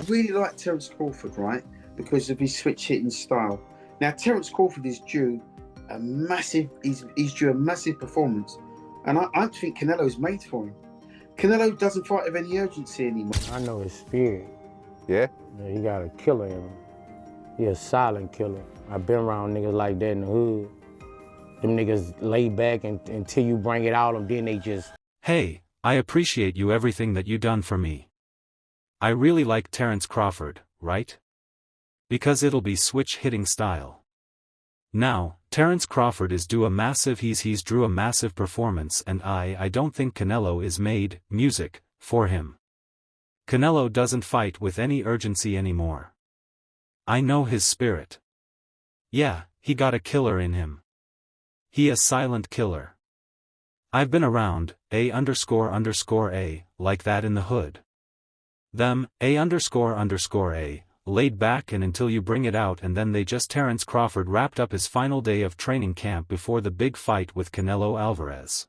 really like Terence Crawford, right, because of his switch hitting style. Now, Terence Crawford is due a massive, he's due a massive performance, and I think Canelo's made for him. Canelo doesn't fight with any urgency anymore. I know his spirit. Yeah? He got a killer in him. He a silent killer. I've been around niggas like that in the hood. Them niggas lay back until you bring it out, and then they just... Hey, I appreciate you everything that you done for me. I really like Terence Crawford, right? Because it'll be switch hitting style. Now, Terence Crawford is due a massive he's drew a massive performance, and I don't think Canelo is made music for him. Canelo doesn't fight with any urgency anymore. I know his spirit. Yeah, he got a killer in him. He a silent killer. I've been around, A__A, like that in the hood. Them, A__A, laid back and until you bring it out, and then they just... Terence Crawford wrapped up his final day of training camp before the big fight with Canelo Alvarez.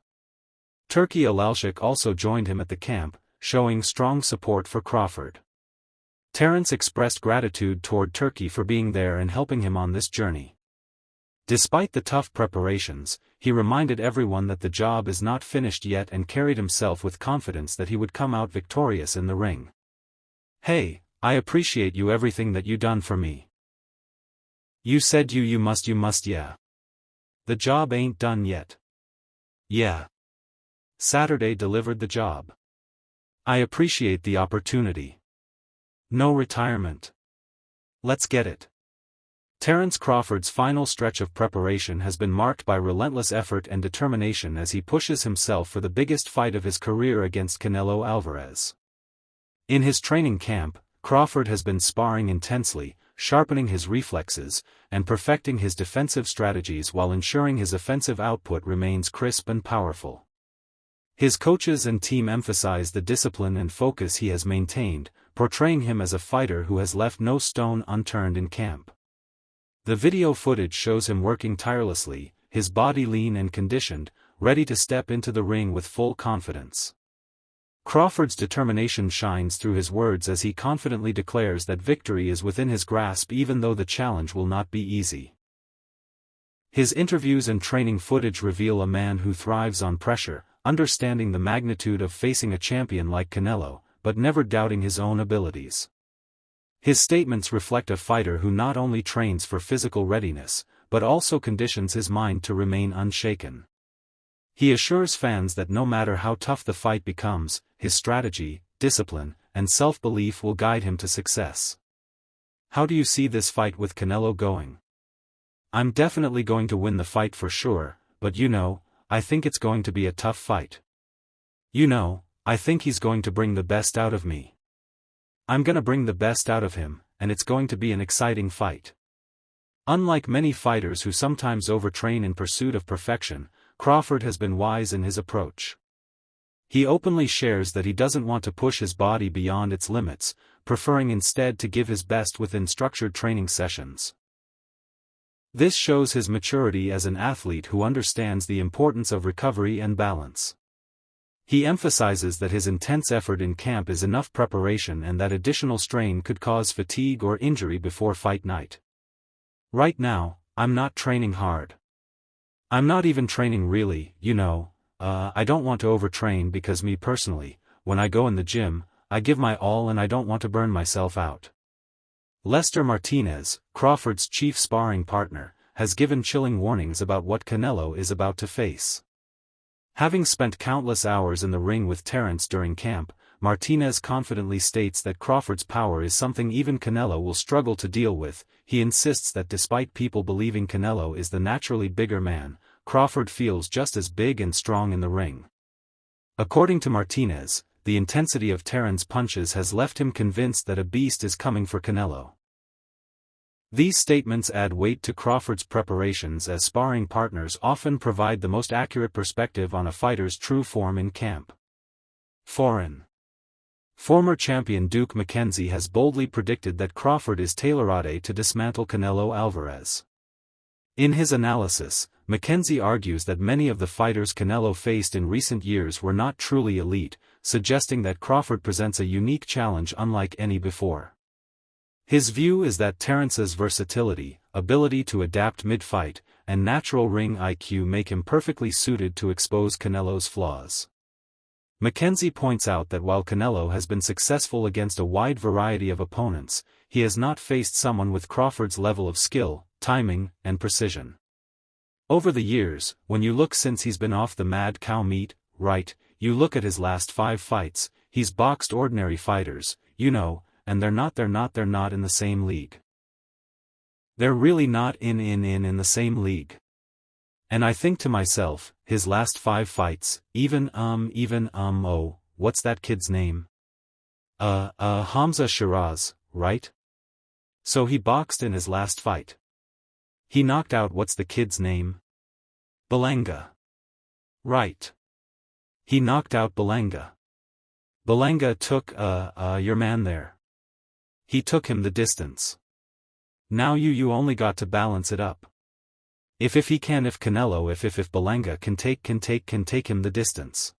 Turki Alalshik also joined him at the camp, showing strong support for Crawford. Terence expressed gratitude toward Turki for being there and helping him on this journey. Despite the tough preparations, he reminded everyone that the job is not finished yet and carried himself with confidence that he would come out victorious in the ring. Hey, I appreciate you everything that you done for me. You said you must yeah. The job ain't done yet. Yeah. Saturday delivered the job. I appreciate the opportunity. No retirement. Let's get it. Terence Crawford's final stretch of preparation has been marked by relentless effort and determination as he pushes himself for the biggest fight of his career against Canelo Alvarez. In his training camp, Crawford has been sparring intensely, sharpening his reflexes, and perfecting his defensive strategies while ensuring his offensive output remains crisp and powerful. His coaches and team emphasize the discipline and focus he has maintained, portraying him as a fighter who has left no stone unturned in camp. The video footage shows him working tirelessly, his body lean and conditioned, ready to step into the ring with full confidence. Crawford's determination shines through his words as he confidently declares that victory is within his grasp even though the challenge will not be easy. His interviews and training footage reveal a man who thrives on pressure, understanding the magnitude of facing a champion like Canelo, but never doubting his own abilities. His statements reflect a fighter who not only trains for physical readiness, but also conditions his mind to remain unshaken. He assures fans that no matter how tough the fight becomes, his strategy, discipline, and self-belief will guide him to success. How do you see this fight with Canelo going? I'm definitely going to win the fight for sure, but I think it's going to be a tough fight. I think he's going to bring the best out of me. I'm gonna bring the best out of him, and it's going to be an exciting fight. Unlike many fighters who sometimes overtrain in pursuit of perfection, Crawford has been wise in his approach. He openly shares that he doesn't want to push his body beyond its limits, preferring instead to give his best within structured training sessions. This shows his maturity as an athlete who understands the importance of recovery and balance. He emphasizes that his intense effort in camp is enough preparation and that additional strain could cause fatigue or injury before fight night. Right now, I'm not training hard. I'm not even training really, I don't want to overtrain because me personally, when I go in the gym, I give my all and I don't want to burn myself out. Lester Martinez, Crawford's chief sparring partner, has given chilling warnings about what Canelo is about to face. Having spent countless hours in the ring with Terence during camp, Martinez confidently states that Crawford's power is something even Canelo will struggle to deal with. He insists that despite people believing Canelo is the naturally bigger man, Crawford feels just as big and strong in the ring. According to Martinez, the intensity of Terence's punches has left him convinced that a beast is coming for Canelo. These statements add weight to Crawford's preparations as sparring partners often provide the most accurate perspective on a fighter's true form in camp. Former champion Duke McKenzie has boldly predicted that Crawford is tailor-made to dismantle Canelo Alvarez. In his analysis, McKenzie argues that many of the fighters Canelo faced in recent years were not truly elite, suggesting that Crawford presents a unique challenge unlike any before. His view is that Terence's versatility, ability to adapt mid-fight, and natural ring IQ make him perfectly suited to expose Canelo's flaws. Mackenzie points out that while Canelo has been successful against a wide variety of opponents, he has not faced someone with Crawford's level of skill, timing, and precision. Over the years, when you look since he's been off the mad cow meat, right, you look at his last 5 fights, he's boxed ordinary fighters, you know, and they're not in the same league. They're really not in the same league. And I think to myself, his last 5 fights, what's that kid's name? Hamza Shiraz, right? So he boxed in his last fight. He knocked out what's the kid's name? Belanga. Right. He knocked out Belanga. Belanga took, your man there. He took him the distance. Now you only got to balance it up. If Canelo, if Belanga can take him the distance.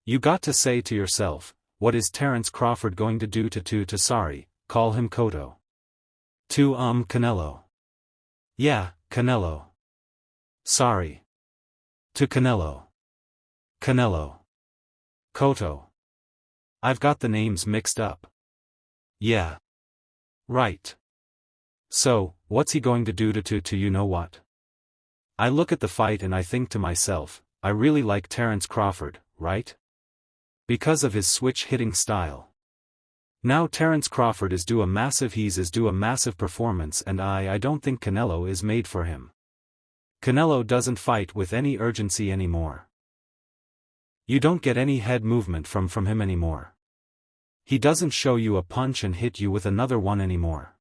You got to say to yourself, what is Terence Crawford going to do to call him Cotto. To Canelo. Yeah, Canelo. Sorry. To Canelo. Canelo. Cotto. I've got the names mixed up. Yeah. Right. So, what's he going to do to you know what? I look at the fight and I think to myself, I really like Terence Crawford, right? Because of his switch hitting style. Now Terence Crawford is due a massive performance, and I don't think Canelo is made for him. Canelo doesn't fight with any urgency anymore. You don't get any head movement from him anymore. He doesn't show you a punch and hit you with another one anymore.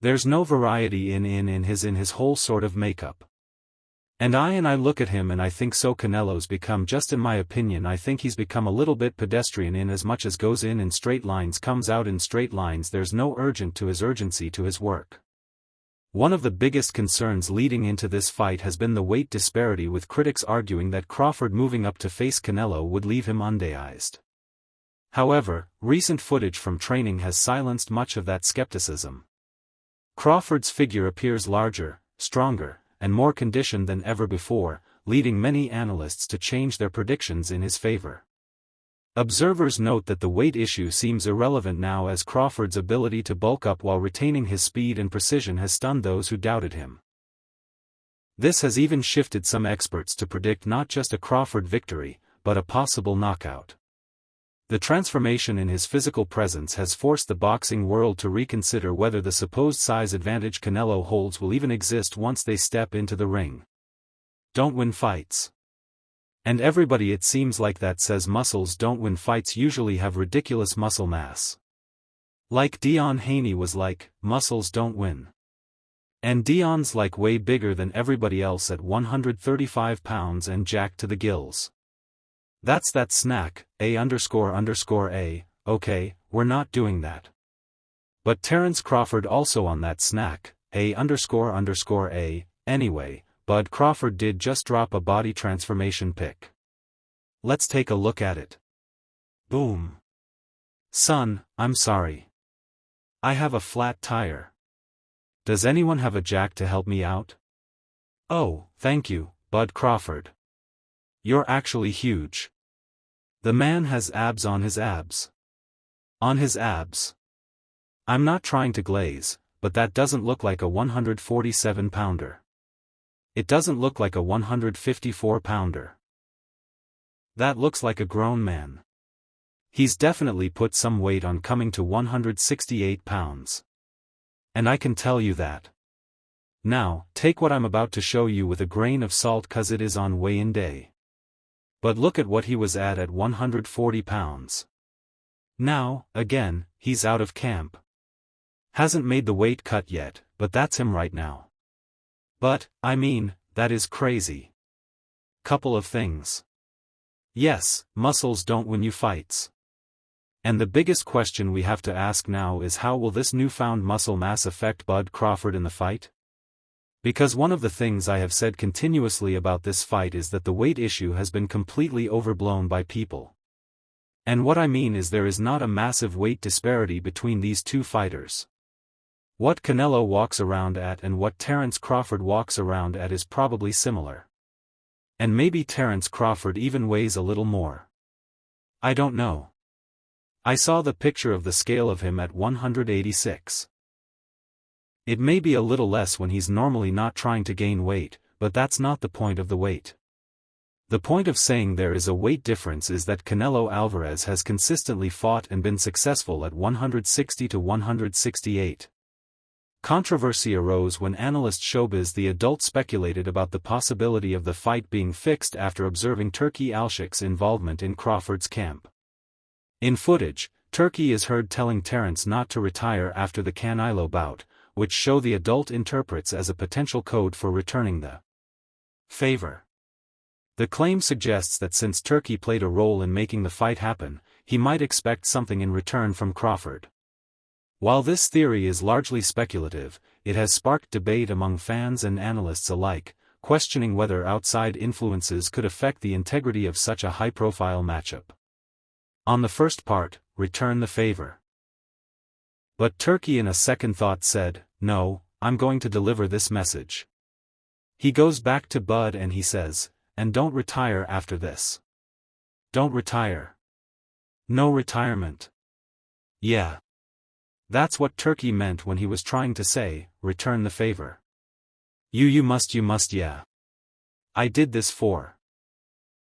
There's no variety in his whole sort of makeup. And I look at him and I think so Canelo's become, just in my opinion, I think he's become a little bit pedestrian in as much as goes in straight lines comes out in straight lines. There's no urgency to his work. One of the biggest concerns leading into this fight has been the weight disparity, with critics arguing that Crawford moving up to face Canelo would leave him undazed. However, recent footage from training has silenced much of that skepticism. Crawford's figure appears larger, stronger, and more conditioned than ever before, leading many analysts to change their predictions in his favor. Observers note that the weight issue seems irrelevant now, as Crawford's ability to bulk up while retaining his speed and precision has stunned those who doubted him. This has even shifted some experts to predict not just a Crawford victory, but a possible knockout. The transformation in his physical presence has forced the boxing world to reconsider whether the supposed size advantage Canelo holds will even exist once they step into the ring. Don't win fights. And everybody, it seems like, that says muscles don't win fights usually have ridiculous muscle mass. Like Dion Haney was like, muscles don't win. And Dion's like way bigger than everybody else at 135 pounds and jacked to the gills. That's that snack, A__A, okay, we're not doing that. But Terence Crawford also on that snack, A__A, anyway, Bud Crawford did just drop a body transformation pic. Let's take a look at it. Boom. Son, I'm sorry. I have a flat tire. Does anyone have a jack to help me out? Oh, thank you, Bud Crawford. You're actually huge. The man has abs on his abs. On his abs. I'm not trying to glaze, but that doesn't look like a 147-pounder. It doesn't look like a 154-pounder. That looks like a grown man. He's definitely put some weight on, coming to 168 pounds. And I can tell you that. Now, take what I'm about to show you with a grain of salt, 'cause it is on weigh-in day. But look at what he was at 140 pounds. Now, again, he's out of camp. Hasn't made the weight cut yet, but that's him right now. But, I mean, that is crazy. Couple of things. Yes, muscles don't win you fights. And the biggest question we have to ask now is, how will this newfound muscle mass affect Bud Crawford in the fight? Because one of the things I have said continuously about this fight is that the weight issue has been completely overblown by people. And what I mean is, there is not a massive weight disparity between these two fighters. What Canelo walks around at and what Terence Crawford walks around at is probably similar. And maybe Terence Crawford even weighs a little more. I don't know. I saw the picture of the scale of him at 186. It may be a little less when he's normally not trying to gain weight, but that's not the point of the weight. The point of saying there is a weight difference is that Canelo Alvarez has consistently fought and been successful at 160 to 168. Controversy arose when analyst Showbiz the Adult speculated about the possibility of the fight being fixed after observing Turki Alshik's involvement in Crawford's camp. In footage, Turki is heard telling Terence not to retire after the Canelo bout, which Show the Adult interprets as a potential code for returning the favor. The claim suggests that since Turki played a role in making the fight happen, he might expect something in return from Crawford. While this theory is largely speculative, it has sparked debate among fans and analysts alike, questioning whether outside influences could affect the integrity of such a high-profile matchup. On the first part, return the favor. But Turki in a second thought said, "No, I'm going to deliver this message." He goes back to Bud and he says, "And don't retire after this. Don't retire. No retirement." Yeah. That's what Turki meant when he was trying to say, return the favor. You must yeah. I did this for